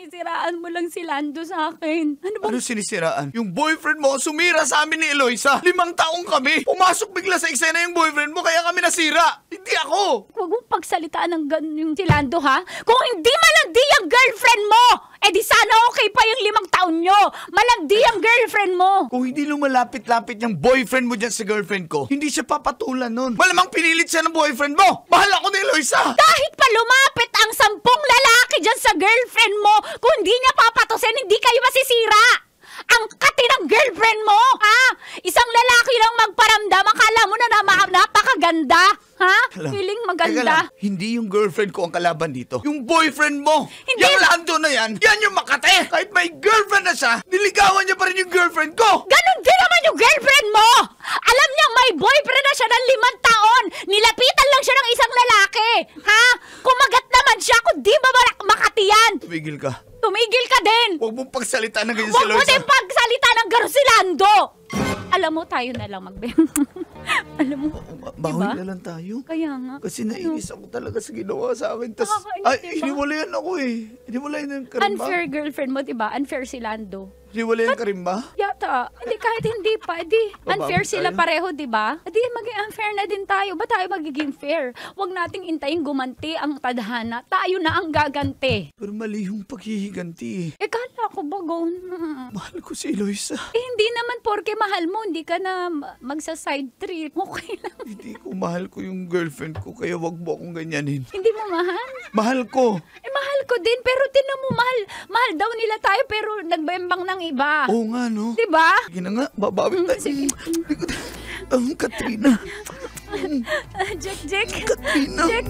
sinisiraan mo lang si Lando sa akin. Ano bang... Ano sinisiraan? Yung boyfriend mo sumira sa amin ni Eloisa. 5 taong kami. Pumasok bigla sa eksena yung boyfriend mo kaya kami nasira. Hindi ako. Huwag mong pagsalitaan ng ganun yung si Lando, ha? Kung hindi malandi ang girlfriend mo, di sana okay pa yung 5 taon nyo. Malandi ang girlfriend mo. Kung hindi lumalapit-lapit yung boyfriend mo dyan sa girlfriend ko, hindi siya papatulan nun. Malamang pinilit siya ng boyfriend mo. Mahal ako ni Eloisa. Kahit pa lumapit ang 10 lalaki dyan sa girlfriend mo, kung hindi niya papatusin, hindi kayo masisira. Ang kati ng girlfriend mo, ha? Isang lalaki lang magparamdam, akala mo na napakaganda, ha? Feeling maganda. Hindi yung girlfriend ko ang kalaban dito. Yung boyfriend mo. Hindi. Yung Lando na yan yung Makate. Kahit may girlfriend na siya, niligawan niya pa rin yung girlfriend ko. Ganon din naman yung girlfriend mo! Alam niyang may boyfriend na siya ng 5 taon! Nilapitan lang siya ng isang lalaki! Ha? Kumagat naman siya kung di ba Makati yan! Tumigil ka. Tumigil ka din! Huwag mong pagsalita ng ganyan si Huwag mo Eloisa. din pagsalita ng gano'n si Lando! Alam mo, tayo na lang Alam mo, Bahoy diba? na lang tayo. Kaya nga. Kasi nainis ako talaga sa ginawa sa akin. Tas, Nakakainis, diba? hiniwalayan ako eh. Hiniwalayan ng karimba. Unfair girlfriend mo, diba? Unfair si Lando. Hiniwalayan ng karimba? Yata. Hindi, kahit hindi pa. Unfair Babawi sila tayo. pareho, diba? Maging unfair na din tayo. Ba tayo magiging fair? Huwag nating intayin gumanti ang tadhana. Tayo na ang gaganti. Pero mali yung paghihiganti eh. Kala ko ba, Gon? Mahal ko si Eloisa. Hindi naman porke mahal mo, hindi ka na magsa-side trip. Okay lang. Hindi ko mahal ko yung girlfriend ko, kaya wag mo akong ganyanin. Hindi mo mahal? Mahal ko. Mahal ko din, pero tinan mo, mahal daw nila tayo, pero nagbembang ng iba. Oo nga, no? Diba? Sige na nga, babawi tayo. Sige. Katrina. Jack. Katrina. Jack.